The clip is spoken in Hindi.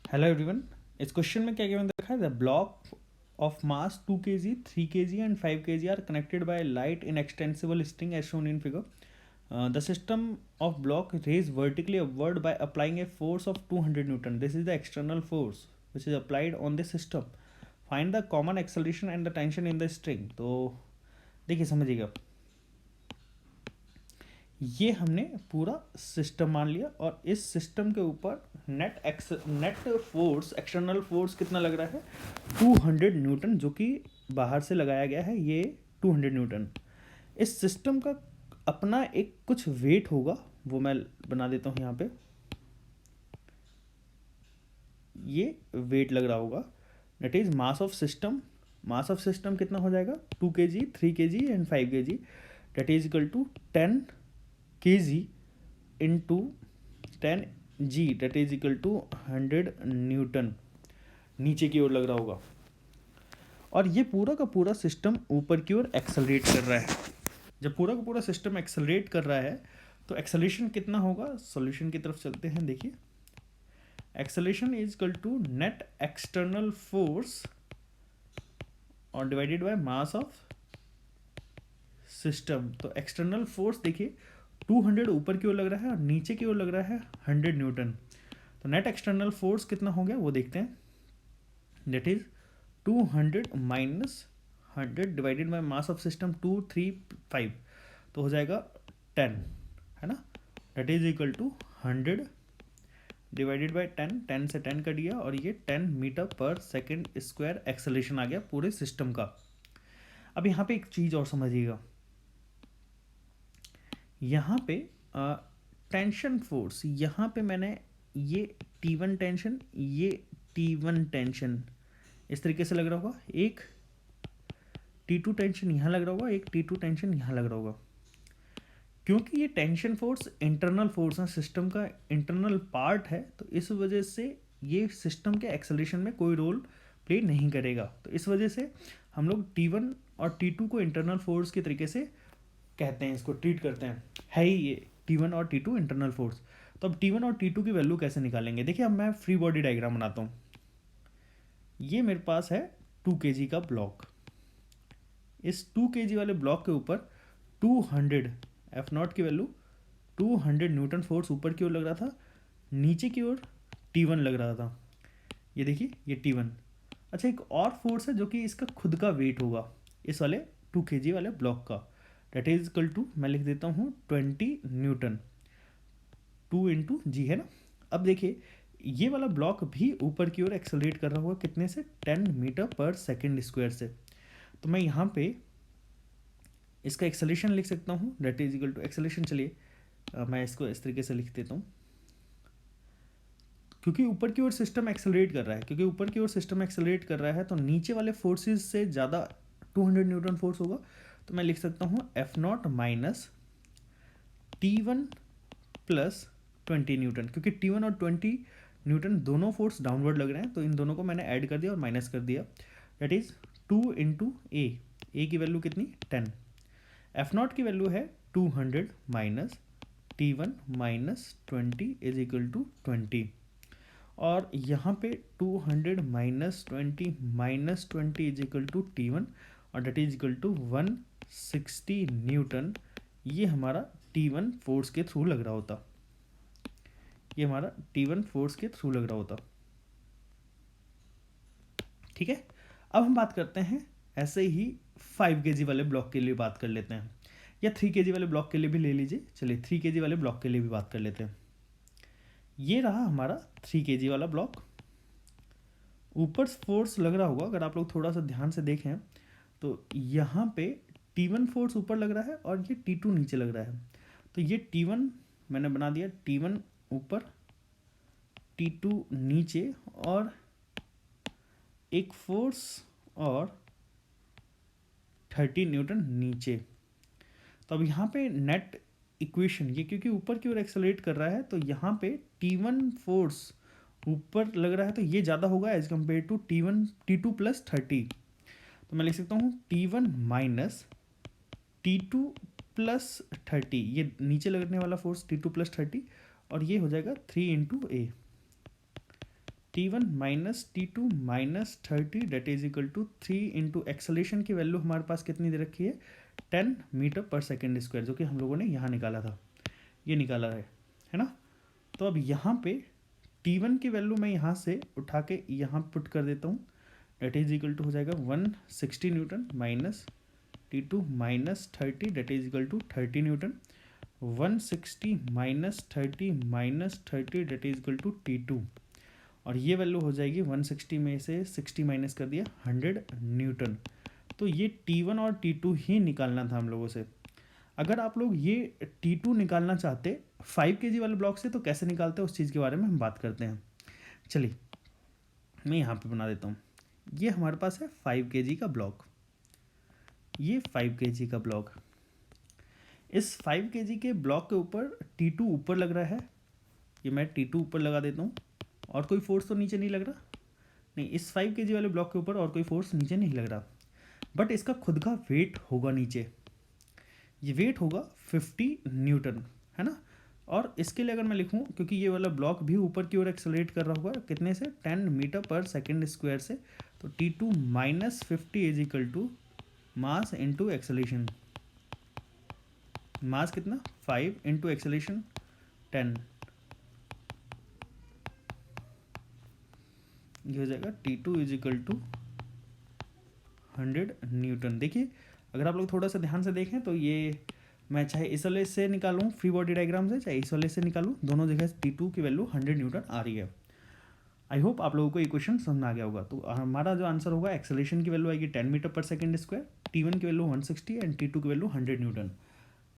Hello everyone. इस क्वेश्चन में क्या गिवन देखा है, the block of mass 2 kg, 3 kg and 5 kg are connected by light inextensible string as shown in figure. The system of block raised vertically upward by applying a force of 200 Newton. This is the external force which is applied on this system. Find the common acceleration and the tension in the string. तो देखिए समझिएगा, ये हमने पूरा सिस्टम मान लिया और इस सिस्टम के ऊपर नेट फोर्स, एक्सटर्नल फोर्स कितना लग रहा है 200 न्यूटन, जो कि बाहर से लगाया गया है ये 200 न्यूटन. इस सिस्टम का अपना एक कुछ वेट होगा, वो मैं बना देता हूँ यहाँ पे. ये वेट लग रहा होगा, that is mass of system. Mass of system कितना हो जाएगा 2 kg, 3 kg and 5 kg, that is equal to 10 kg into 10g, that is equal to 100 newton नीचे की ओर लग रहा होगा. और ये पूरा का पूरा सिस्टम ऊपर की ओर एक्सेलरेट कर रहा है. जब पूरा का पूरा सिस्टम एक्सेलरेट कर रहा है तो एक्सेलरेशन कितना होगा, सॉल्यूशन की तरफ चलते हैं. देखिए, acceleration is equal to net external force और divided by mass of system. तो एक्सटर्नल फोर्स देखिए 200 ऊपर की ओर लग रहा है और नीचे की ओर लग रहा है 100 न्यूटन. तो नेट एक्सटर्नल फोर्स कितना हो गया वो देखते हैं. That is 200 minus 100 divided by mass of system 235, तो हो जाएगा 10, है ना. That is equal to 100 divided by 10 से 10 कट गया और ये 10 मीटर पर सेकेंड स्क्वायर एक्सेलरेशन आ गया पूरे सिस्टम का. अब यहाँ पे एक चीज़ और समझिएगा, यहाँ पे टेंशन फोर्स, यहाँ पे मैंने ये T1 टेंशन, ये T1 टेंशन इस तरीके से लग रहा होगा, एक T2 टेंशन यहाँ लग रहा होगा, एक T2 टेंशन यहाँ लग रहा होगा. क्योंकि ये टेंशन फोर्स इंटरनल फोर्स है, सिस्टम का इंटरनल पार्ट है, तो इस वजह से ये सिस्टम के एक्सेलरेशन में कोई रोल प्ले नहीं करेगा. तो इस वजह से हम लोग T1 और T2 को इंटरनल फोर्स के तरीके से कहते हैं, इसको ट्रीट करते हैं. है ही ये T1 और T2 इंटरनल फोर्स. तो अब T1 और T2 की वैल्यू कैसे निकालेंगे. देखिए, अब मैं फ्री बॉडी डायग्राम बनाता हूँ. ये मेरे पास है 2 kg का ब्लॉक. इस 2 kg वाले ब्लॉक के ऊपर 200 एफ नॉट की वैल्यू 200 न्यूटन फोर्स ऊपर की ओर लग रहा था, नीचे की ओर T1 लग रहा था. ये देखिए, ये T1. अच्छा, एक और फोर्स है जो कि इसका खुद का वेट होगा इस वाले 2 kg वाले ब्लॉक का. डेट इज इक्वल टू, मैं लिख देता हूँ 20 न्यूटन, 2 इंटू जी, है ना. अब देखिए, ये वाला ब्लॉक भी ऊपर की ओर एक्सेलरेट कर रहा होगा, कितने से 10 मीटर पर सेकेंड स्क्वायर से. तो मैं यहाँ पे इसका एक्सेलरेशन लिख सकता हूँ, that is equal to acceleration. चलिए मैं इसको इस तरीके से लिख देता हूँ, क्योंकि ऊपर की ओर सिस्टम एक्सेलरेट कर रहा है. क्योंकि ऊपर की ओर सिस्टम एक्सेलरेट कर रहा है तो नीचे वाले फोर्सेस से ज़्यादा 200 न्यूटन फोर्स होगा. तो मैं लिख सकता हूँ F not minus T1 plus 20 Newton. क्योंकि T1 और 20 न्यूटन दोनों फोर्स डाउनवर्ड लग रहे हैं, तो इन दोनों को मैंने ऐड कर दिया और माइनस कर दिया. दैट इज 2 इंटू ए की वैल्यू कितनी 10. एफ नॉट की वैल्यू है 200 minus T1 minus 20 is equal to 20. और यहाँ पे 200 minus 20 is equal to T1 और that is equal to 160 newton. ये हमारा T1 फोर्स के थ्रू लग रहा होता, ये हमारा T1 फोर्स के थ्रू लग रहा होता. ठीक है. अब हम बात करते हैं ऐसे ही 5 kg वाले ब्लॉक के लिए बात कर लेते हैं, या 3 kg वाले ब्लॉक के लिए भी ले लीजिए. चलिए 3 kg वाले ब्लॉक के लिए भी बात कर लेते हैं. ये रहा हमारा 3 kg वाला ब्लॉक. ऊपर फोर्स लग रहा होगा, अगर आप लोग थोड़ा सा ध्यान से देखें तो यहाँ पे T1 फोर्स ऊपर लग रहा है और ये T2 नीचे लग रहा है. तो ये T1 मैंने बना दिया, T1 ऊपर T2 नीचे, और एक फोर्स और 30 न्यूटन नीचे. तो अब यहाँ पे नेट इक्वेशन, ये क्योंकि ऊपर की ओर एक्सेलरेट कर रहा है तो यहाँ पे T1 फोर्स ऊपर लग रहा है तो ये ज़्यादा होगा as compare to T2 plus 30. तो मैं लिख सकता हूँ T1 माइनस T2 प्लस 30. ये नीचे लगने वाला फोर्स T2 प्लस 30 और ये हो जाएगा 3 into a. T1 minus T2 minus 30 that is equal to 3 into acceleration की वैल्यू हमारे पास कितनी दे रखी है 10 मीटर पर सेकेंड स्क्वायर, जो कि हम लोगों ने यहाँ निकाला था, ये निकाला है ना। तो अब यहाँ पे T1 की वैल्यू मैं यहाँ से उठा के यहाँ पुट कर देता हूँ, डेट इज इक्वल टू हो जाएगा 160 newton minus T2 minus 30 that is equal to 30 newton, 160 minus 30 that is equal to T2, और ये वैल्यू हो जाएगी 160 में से 60 माइनस कर दिया 100 न्यूटन। तो ये T1 और T2 ही निकालना था हम लोगों से। अगर आप लोग ये T2 निकालना चाहते 5 kg वाले ब्लॉक से तो कैसे निकालते हैं उस चीज़ के बारे में हम बात करते हैं। चलिए मैं यहाँ पे बना देता हूँ, ये हमारे पास है 5 kg का ब्लॉक, ये 5 kg का ब्लॉक। इस 5 kg के ब्लॉक के ऊपर T2 ऊपर लग रहा है, ये मैं T2 ऊपर लगा देता हूँ, और कोई फोर्स तो नीचे नहीं लग रहा, नहीं इस 5 kg वाले ब्लॉक के ऊपर और कोई फोर्स नीचे नहीं लग रहा, बट इसका खुद का वेट होगा नीचे, ये वेट होगा 50 न्यूटन, है ना। और इसके लिए अगर मैं लिखूं, क्योंकि ये वाला ब्लॉक भी ऊपर की ओर एक्सेलरेट कर रहा होगा कितने से 10 मीटर पर सेकेंड स्क्वायर से, तो T2 minus 50 is equal to mass into acceleration, mass कितना 5 इंटू एक्सेलेशन 10, ये हो जाएगा T2 is equal to 100 Newton. देखिए अगर आप लोग थोड़ा सा ध्यान से देखें तो ये मैं चाहे इस वाले से निकालूँ फ्री बॉडी डायग्राम से, चाहे इस वाले से निकालूँ, दोनों जगह T2 की वैल्यू 100 न्यूटन आ रही है। आई होप आप लोगों को ये क्वेश्चन समझ में आ गया होगा। तो हमारा जो आंसर होगा एक्सेलेरेशन की वैल्यू आएगी 10 मीटर पर सेकेंड स्क्वायर, T1 की वैल्यू 160 एंड T2 की वैल्यू 100 न्यूटन।